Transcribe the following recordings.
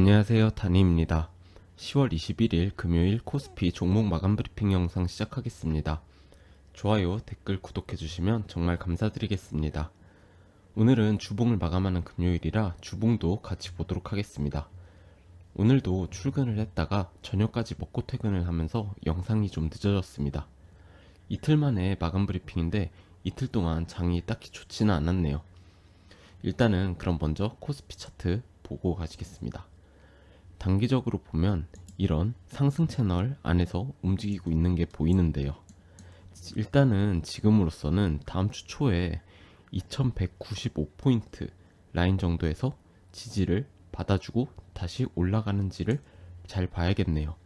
안녕하세요, 다니입니다. 10월 21일 금요일 코스피 종목 마감 브리핑 영상 시작하겠습니다. 좋아요, 댓글, 구독해주시면 정말 감사드리겠습니다. 오늘은 주봉을 마감하는 금요일이라 주봉도 같이 보도록 하겠습니다. 오늘도 출근을 했다가 저녁까지 먹고 퇴근을 하면서 영상이 좀 늦어졌습니다. 이틀 만에 마감 브리핑인데 이틀 동안 장이 딱히 좋지는 않았네요. 일단은 그럼 먼저 코스피 차트 보고 가시겠습니다. 단기적으로 보면 이런 상승 채널 안에서 움직이고 있는 게 보이는데요. 일단은 지금으로서는 다음 주 초에 2195포인트 라인 정도에서 지지를 받아주고 다시 올라가는지를 잘 봐야겠네요.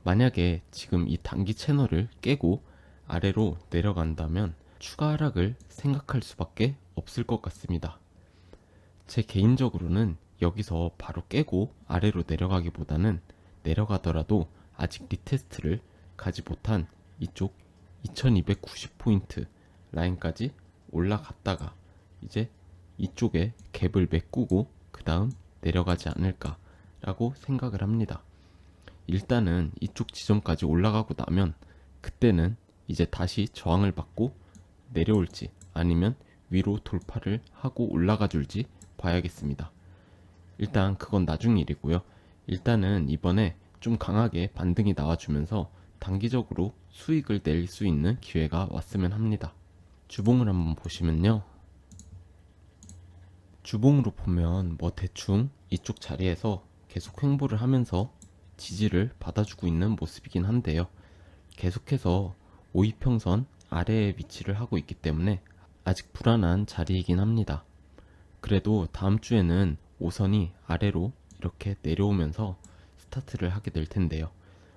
만약에 지금 이 단기 채널을 깨고 아래로 내려간다면 추가 하락을 생각할 수밖에 없을 것 같습니다. 제 개인적으로는 여기서 바로 깨고 아래로 내려가기보다는 내려가더라도 아직 리테스트를 가지 못한 이쪽 2290포인트 라인까지 올라갔다가 이제 이쪽에 갭을 메꾸고 그 다음 내려가지 않을까 라고 생각을 합니다. 일단은 이쪽 지점까지 올라가고 나면 그때는 이제 다시 저항을 받고 내려올지 아니면 위로 돌파를 하고 올라가 줄지 봐야겠습니다. 일단 그건 나중 일이고요. 일단은 이번에 좀 강하게 반등이 나와주면서 단기적으로 수익을 낼 수 있는 기회가 왔으면 합니다. 주봉을 한번 보시면요. 주봉으로 보면 뭐 대충 이쪽 자리에서 계속 횡보를 하면서 지지를 받아주고 있는 모습이긴 한데요. 계속해서 5이평선 아래에 위치를 하고 있기 때문에 아직 불안한 자리이긴 합니다. 그래도 다음 주에는 5선이 아래로 이렇게 내려오면서 스타트를 하게 될 텐데요.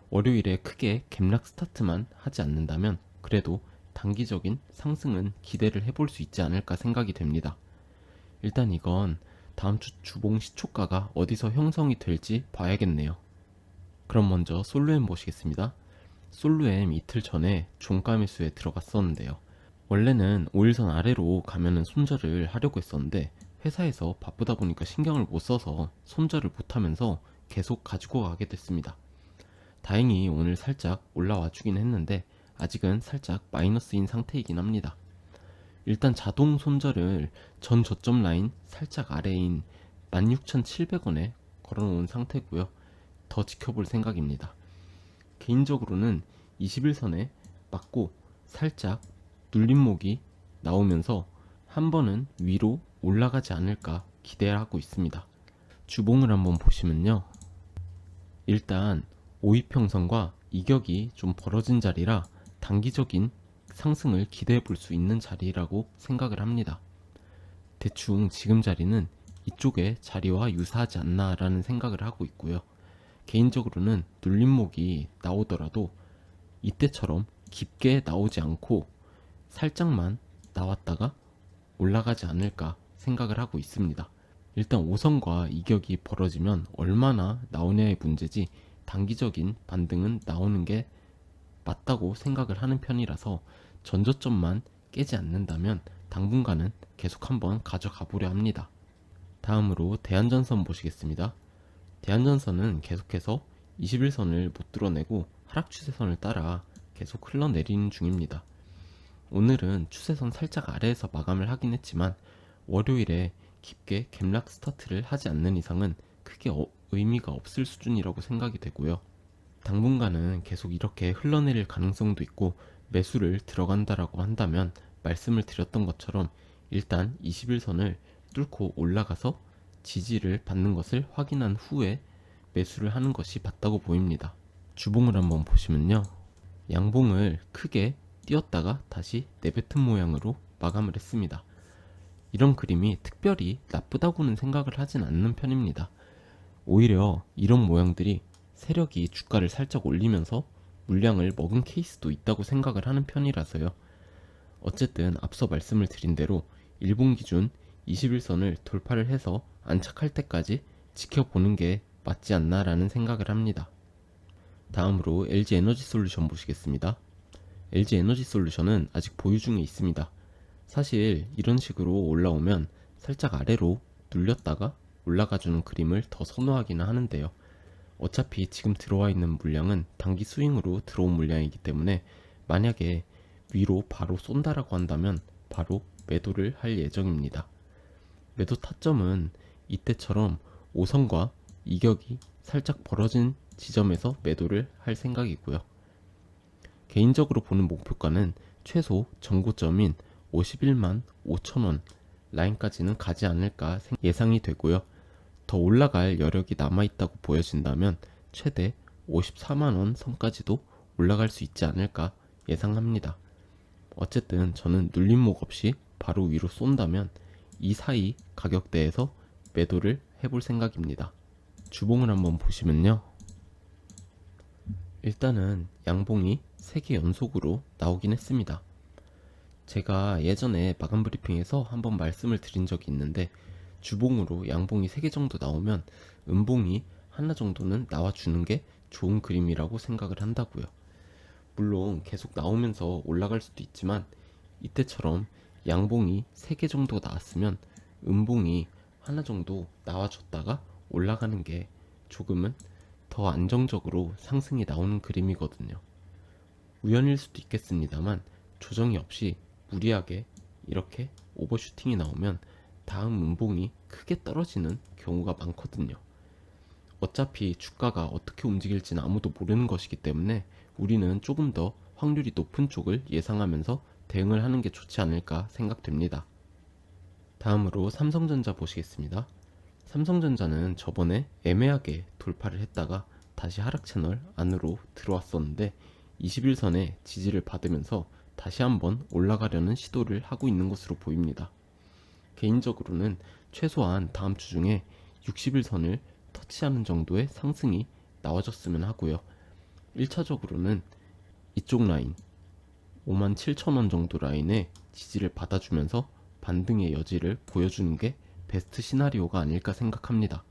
월요일에 크게 갭락 스타트만 하지 않는다면 그래도 단기적인 상승은 기대를 해볼 수 있지 않을까 생각이 됩니다. 일단 이건 다음 주 주봉 시초가가 어디서 형성이 될지 봐야겠네요. 그럼 먼저 솔루엠 보시겠습니다. 솔루엠 이틀 전에 종가 매수에 들어갔었는데요. 원래는 5일선 아래로 가면은 손절을 하려고 했었는데 회사에서 바쁘다 보니까 신경을 못 써서 손절을 못하면서 계속 가지고 가게 됐습니다. 다행히 오늘 살짝 올라와 주긴 했는데 아직은 살짝 마이너스인 상태이긴 합니다. 일단 자동 손절을 전 저점 라인 살짝 아래인 16,700원에 걸어놓은 상태고요. 더 지켜볼 생각입니다. 개인적으로는 21선에 맞고 살짝 눌림목이 나오면서 한 번은 위로 올라가지 않을까 기대하고 있습니다. 주봉을 한번 보시면요. 일단 5이평선과 이격이 좀 벌어진 자리라 단기적인 상승을 기대해 볼 수 있는 자리라고 생각을 합니다. 대충 지금 자리는 이쪽의 자리와 유사하지 않나 라는 생각을 하고 있고요. 개인적으로는 눌림목이 나오더라도 이때처럼 깊게 나오지 않고 살짝만 나왔다가 올라가지 않을까 생각을 하고 있습니다. 일단 5선과 이격이 벌어지면 얼마나 나오냐의 문제지 단기적인 반등은 나오는 게 맞다고 생각을 하는 편이라서 전저점만 깨지 않는다면 당분간은 계속 한번 가져가 보려 합니다. 다음으로 대한전선 보시겠습니다. 대한전선은 계속해서 21선을 못 뚫어내고 하락 추세선을 따라 계속 흘러내리는 중입니다. 오늘은 추세선 살짝 아래에서 마감을 하긴 했지만 월요일에 깊게 갭락 스타트를 하지 않는 이상은 크게 의미가 없을 수준이라고 생각이 되고요. 당분간은 계속 이렇게 흘러내릴 가능성도 있고 매수를 들어간다라고 한다면 말씀을 드렸던 것처럼 일단 21선을 뚫고 올라가서 지지를 받는 것을 확인한 후에 매수를 하는 것이 맞다고 보입니다. 주봉을 한번 보시면요. 양봉을 크게 띄었다가 다시 내뱉은 모양으로 마감을 했습니다. 이런 그림이 특별히 나쁘다고는 생각을 하진 않는 편입니다. 오히려 이런 모양들이 세력이 주가를 살짝 올리면서 물량을 먹은 케이스도 있다고 생각을 하는 편이라서요. 어쨌든 앞서 말씀을 드린 대로 일본 기준 21선을 돌파를 해서 안착할 때까지 지켜보는 게 맞지 않나 라는 생각을 합니다. 다음으로 LG에너지솔루션 보시겠습니다. LG에너지솔루션은 아직 보유 중에 있습니다. 사실 이런 식으로 올라오면 살짝 아래로 눌렸다가 올라가주는 그림을 더 선호하기는 하는데요. 어차피 지금 들어와 있는 물량은 단기 스윙으로 들어온 물량이기 때문에 만약에 위로 바로 쏜다라고 한다면 바로 매도를 할 예정입니다. 매도 타점은 이때처럼 5선과 이격이 살짝 벌어진 지점에서 매도를 할 생각이고요. 개인적으로 보는 목표가는 최소 전고점인 51만 5천원 라인까지는 가지 않을까 예상이 되고요. 더 올라갈 여력이 남아있다고 보여진다면 최대 54만원 선까지도 올라갈 수 있지 않을까 예상합니다. 어쨌든 저는 눌림목 없이 바로 위로 쏜다면 이 사이 가격대에서 매도를 해볼 생각입니다. 주봉을 한번 보시면요. 일단은 양봉이 3개 연속으로 나오긴 했습니다. 제가 예전에 마감 브리핑에서 한번 말씀을 드린 적이 있는데 주봉으로 양봉이 3개 정도 나오면 음봉이 하나 정도는 나와주는 게 좋은 그림이라고 생각을 한다고요. 물론 계속 나오면서 올라갈 수도 있지만 이때처럼 양봉이 3개 정도 나왔으면 음봉이 하나 정도 나와줬다가 올라가는 게 조금은 더 안정적으로 상승이 나오는 그림이거든요. 우연일 수도 있겠습니다만 조정이 없이 무리하게 이렇게 오버슈팅이 나오면 다음 음봉이 크게 떨어지는 경우가 많거든요. 어차피 주가가 어떻게 움직일지는 아무도 모르는 것이기 때문에 우리는 조금 더 확률이 높은 쪽을 예상하면서 대응을 하는 게 좋지 않을까 생각됩니다. 다음으로 삼성전자 보시겠습니다. 삼성전자는 저번에 애매하게 돌파를 했다가 다시 하락 채널 안으로 들어왔었는데 21선에 지지를 받으면서 다시 한번 올라가려는 시도를 하고 있는 것으로 보입니다. 개인적으로는 최소한 다음 주 중에 61선을 터치하는 정도의 상승이 나와줬으면 하고요. 1차적으로는 이쪽 라인 57,000원 정도 라인에 지지를 받아주면서 반등의 여지를 보여주는 게 베스트 시나리오가 아닐까 생각합니다.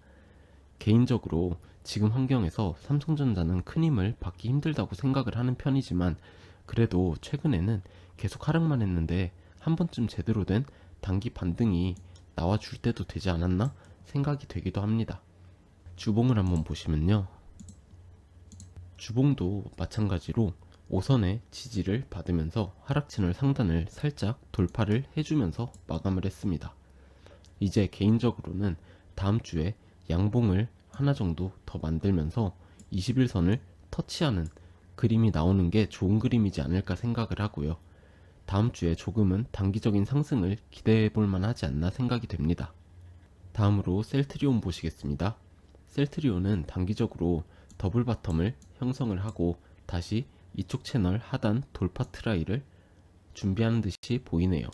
개인적으로 지금 환경에서 삼성전자는 큰 힘을 받기 힘들다고 생각을 하는 편이지만 그래도 최근에는 계속 하락만 했는데 한 번쯤 제대로 된 단기 반등이 나와줄 때도 되지 않았나 생각이 되기도 합니다. 주봉을 한번 보시면요. 주봉도 마찬가지로 5선의 지지를 받으면서 하락 채널 상단을 살짝 돌파를 해주면서 마감을 했습니다. 이제 개인적으로는 다음 주에 양봉을 하나 정도 더 만들면서 21선을 터치하는 그림이 나오는 게 좋은 그림이지 않을까 생각을 하고요. 다음 주에 조금은 단기적인 상승을 기대해 볼 만하지 않나 생각이 됩니다. 다음으로 셀트리온 보시겠습니다. 셀트리온은 단기적으로 더블 바텀을 형성을 하고 다시 이쪽 채널 하단 돌파 트라이를 준비하는 듯이 보이네요.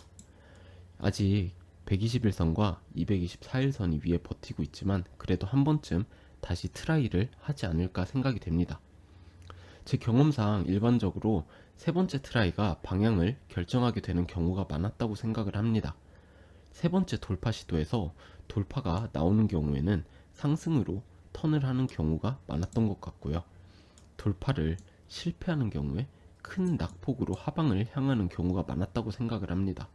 아직 121선과 224일선이 위에 버티고 있지만 그래도 한 번쯤 다시 트라이를 하지 않을까 생각이 됩니다. 제 경험상 일반적으로 세 번째 트라이가 방향을 결정하게 되는 경우가 많았다고 생각을 합니다. 세 번째 돌파 시도에서 돌파가 나오는 경우에는 상승으로 턴을 하는 경우가 많았던 것 같고요. 돌파를 실패하는 경우에 큰 낙폭으로 하방을 향하는 경우가 많았다고 생각을 합니다.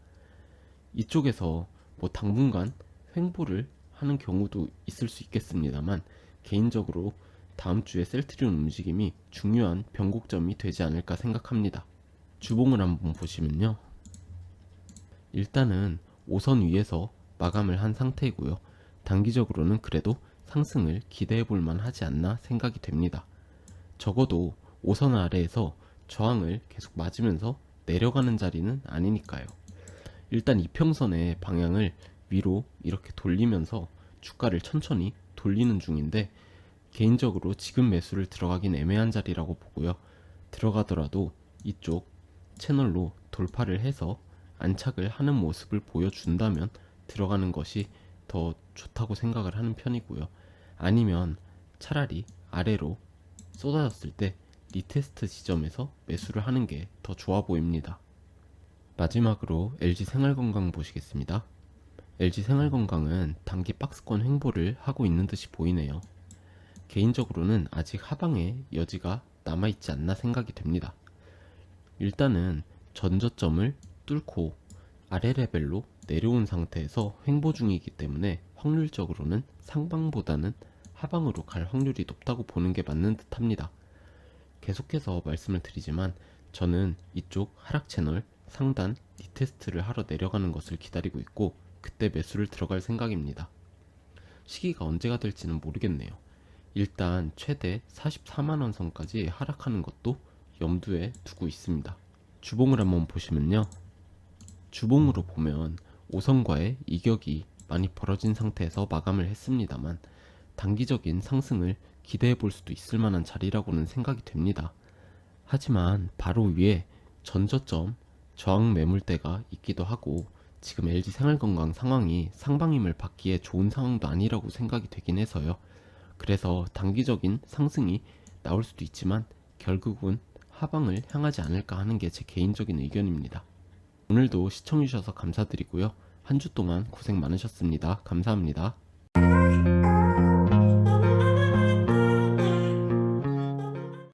이쪽에서 당분간 횡보를 하는 경우도 있을 수 있겠습니다만 개인적으로 다음 주에 셀트리온 움직임이 중요한 변곡점이 되지 않을까 생각합니다. 주봉을 한번 보시면요. 일단은 5선 위에서 마감을 한 상태이고요. 단기적으로는 그래도 상승을 기대해 볼 만하지 않나 생각이 됩니다. 적어도 5선 아래에서 저항을 계속 맞으면서 내려가는 자리는 아니니까요. 일단 이평선의 방향을 위로 이렇게 돌리면서 주가를 천천히 돌리는 중인데 개인적으로 지금 매수를 들어가긴 애매한 자리라고 보고요. 들어가더라도 이쪽 채널로 돌파를 해서 안착을 하는 모습을 보여준다면 들어가는 것이 더 좋다고 생각을 하는 편이고요. 아니면 차라리 아래로 쏟아졌을 때 리테스트 지점에서 매수를 하는 게 더 좋아 보입니다. 마지막으로 LG생활건강 보시겠습니다. LG생활건강은 단기 박스권 횡보를 하고 있는 듯이 보이네요. 개인적으로는 아직 하방의 여지가 남아있지 않나 생각이 됩니다. 일단은 전저점을 뚫고 아래 레벨로 내려온 상태에서 횡보 중이기 때문에 확률적으로는 상방보다는 하방으로 갈 확률이 높다고 보는 게 맞는 듯 합니다. 계속해서 말씀을 드리지만 저는 이쪽 하락 채널 상단 리테스트를 하러 내려가는 것을 기다리고 있고 그때 매수를 들어갈 생각입니다. 시기가 언제가 될지는 모르겠네요. 일단 최대 44만원 선까지 하락하는 것도 염두에 두고 있습니다. 주봉을 한번 보시면요. 주봉으로 보면 5선과의 이격이 많이 벌어진 상태에서 마감을 했습니다만 단기적인 상승을 기대해 볼 수도 있을 만한 자리라고는 생각이 됩니다. 하지만 바로 위에 전저점 저항 매물대가 있기도 하고 지금 LG생활건강 상황이 상방임을 받기에 좋은 상황도 아니라고 생각이 되긴 해서요. 그래서 단기적인 상승이 나올 수도 있지만 결국은 하방을 향하지 않을까 하는 게 제 개인적인 의견입니다. 오늘도 시청해주셔서 감사드리고요. 한 주 동안 고생 많으셨습니다. 감사합니다.